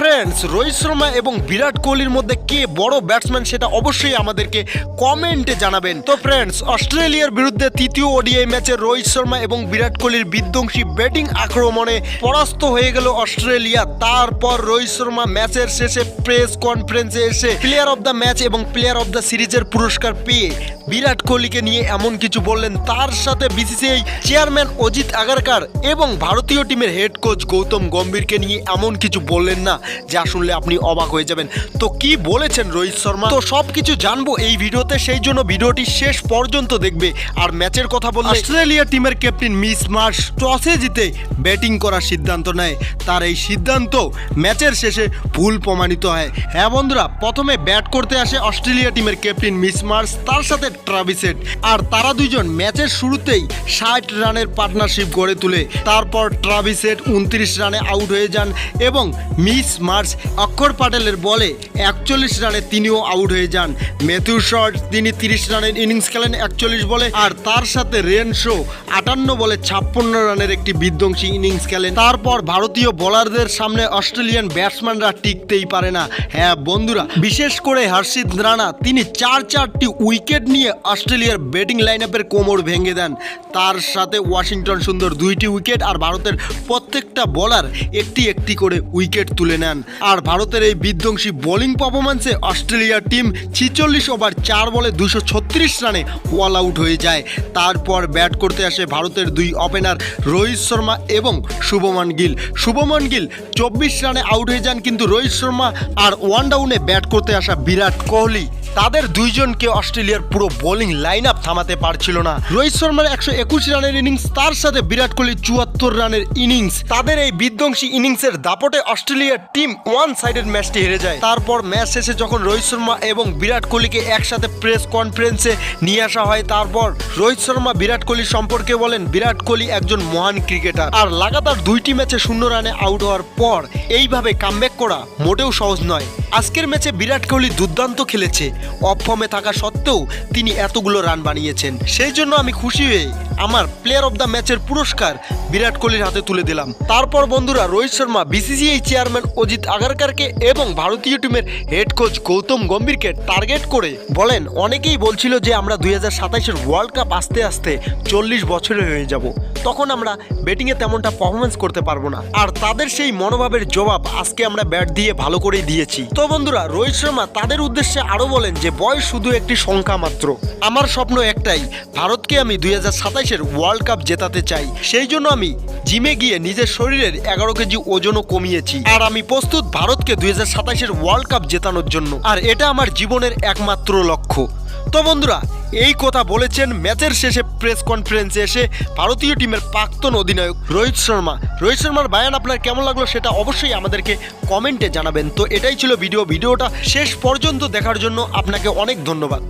Friends, Rohit Sharma এবং বিরাট কোহলির মধ্যে কে বড় ব্যাটসম্যান সেটা অবশ্যই আমাদেরকে কমেন্টে জানাবেন। তো ফ্রেন্ডস, অস্ট্রেলিয়ার বিরুদ্ধে তৃতীয় ওডিআই ম্যাচে রোহিত শর্মা এবং বিরাট কোহলির বিধ্বংসী ব্যাটিং আক্রমণে পরাস্ত হয়ে গেল অস্ট্রেলিয়া। তারপর রোহিত শর্মা ম্যাচের শেষে প্রেস কনফারেন্সে এসে প্লেয়ার অফ দ্য ম্যাচ এবং প্লেয়ার অফ দ্য সিরিজের পুরস্কার পেয়ে বিরাট কোহলিকে নিয়ে এমন কিছু বললেন। তার সাথে বিসিসিআই চেয়ারম্যান অজিত আগারকার এবং ভারতীয় টিমের হেড কোচ গৌতম গম্ভীরকে নিয়ে এমন কিছু বললেন না যা শুনলে আপনি অবাক হয়ে যাবেন। তো কি বলেছেন রোহিত শর্মা, তো সবকিছু জানবো এই ভিডিওতে, সেই জন্য ভিডিওটি শেষ পর্যন্ত দেখবে। আর ম্যাচের কথা বললে, অস্ট্রেলিয়া টিমের ক্যাপ্টেন মিচ মার্শ টসে জিতে ব্যাটিং করার সিদ্ধান্ত নেয়। তার এই সিদ্ধান্ত ম্যাচের শেষে ভুল প্রমাণিত হয়। হ্যাঁ বন্ধুরা, প্রথমে ব্যাট করতে আসে অস্ট্রেলিয়া টিমের ক্যাপ্টেন মিচ মার্শ, তার সাথে ট্রাভিস হেড, আর তারা দুইজন ম্যাচের শুরুতেই 60 রানের পার্টনারশিপ গড়ে তুলে। তারপর ট্রাভিস হেড 29 রানে আউট হয়ে যান এবং মিচ মার্শ অক্ষর প্যাটেলের বলে 41 রানে তিনিও আউট হয়ে যান। ম্যাথিউ শর্ট তিনি 30 রানের ইনিংস খেলেন 41 বলে, আর তার সাথে রেনশো 58 বলে 56 রানের একটি বিধ্বংসী ইনিংস খেলেন। তারপর ভারতীয় বোলারদের সামনে অস্ট্রেলিয়ান ব্যাটসম্যানরা টিকতেই পারে না। হ্যাঁ বন্ধুরা, বিশেষ করে হর্ষিত রানা তিনি 4টি উইকেট নিয়ে অস্ট্রেলিয়ার ব্যাটিং লাইন আপের কোমর ভেঙে দেন। তার সাথে ওয়াশিংটন সুন্দর 2টি উইকেট, আর ভারতের প্রত্যেকটা বোলার একটি করে উইকেট তুলে নেন। আর ভারতের এই বিধ্বংসী বোলিং পারফরম্যান্সে অস্ট্রেলিয়া টিম 46 ওভার 4 বলে 236 রানে অল আউট হয়ে যায়। তারপর ব্যাট করতে আসে ভারতের দুই ওপেনার রোহিত শর্মা এবং শুভমান গিল। শুভমান গিল 24 রানে আউট হয়ে যান, কিন্তু রোহিত শর্মা আর ওয়ান ডাউনে ব্যাট করতে আসা বিরাট কোহলি তাদের দুইজনকে অস্ট্রেলিয়ার পুরো বোলিং লাইন আপ থামাতে পারছিল না। রোহিত শর্মার 121 রানের ইনিংস, তার সাথে বিরাট কোহলি 74 রানের ইনিংস, তাদের এই বিধ্বংসী ইনিংসের দাপটে অস্ট্রেলিয়ার টিম ওয়ান সাইডেড ম্যাচটি হেরে যায়। তারপর ম্যাচ শেষে যখন রোহিত শর্মা এবং বিরাট কোহলিকে একসাথে প্রেস কনফারেন্সে নিয়ে আসা হয়, তারপর রোহিত শর্মা বিরাট কোহলি সম্পর্কে বলেন বিরাট কোহলি একজন মহান ক্রিকেটার, আর লাগাতার 2টি ম্যাচে 0 রানে আউট হওয়ার পর এইভাবে কামব্যাক করা মোটেও সহজ নয়। আজকের ম্যাচে বিরাট কোহলি দুর্দান্ত খেলেছে, অফ ফর্মে থাকা সত্ত্বেও তিনি এতগুলো রান বানিয়েছেন। সেই জন্য আমি খুশি হয়ে আমার প্লেয়ার অফ দ্য ম্যাচের পুরস্কার বিরাট কোহলির হাতে তুলে দিলাম। তারপর বন্ধুরা, রোহিত শর্মা বিসিসিআই চেয়ারম্যান অজিত আগারকারকে এবং ভারতীয় টিমের হেড কোচ গৌতম গম্ভীরকে টার্গেট করে বলেন, অনেকেই বলছিল যে আমরা 2027-এর ওয়ার্ল্ড কাপ আসতে আসতে 40 বছরের হয়ে যাব, তখন আমরা ব্যাটিংয়ে তেমনটা পারফরমেন্স করতে পারবো না। আর তাদের সেই মনোভাবের জবাব আজকে আমরা ব্যাট দিয়ে ভালো করেই দিয়েছি। তো বন্ধুরা, রোহিত শর্মা তাদের উদ্দেশ্যে আরও বলেন যে বয়স শুধু একটি সংখ্যা মাত্র, আমার স্বপ্ন একটাই, ভারতকে আমি 2027-এর ওয়ার্ল্ড কাপ জেতাতে চাই। সেই জন্য আমি জিমে গিয়ে নিজের শরীরের 11 কেজি ওজনও কমিয়েছি, আর আমি প্রস্তুত ভারতকে 2027-এর ওয়ার্ল্ড কাপ জেতানোর জন্য, আর এটা আমার জীবনের একমাত্র লক্ষ্য। তো বন্ধুরা, এই কথা বলেছেন ম্যাচের শেষে প্রেস কনফারেন্সে এসে ভারতীয় টিমের প্রাক্তন অধিনায়ক রোহিত শর্মা। রোহিত শর্মার বায়ান আপনার কেমন লাগলো সেটা অবশ্যই আমাদেরকে কমেন্টে জানাবেন। তো এটাই ছিল ভিডিওটা শেষ পর্যন্ত দেখার জন্য আপনাকে অনেক ধন্যবাদ।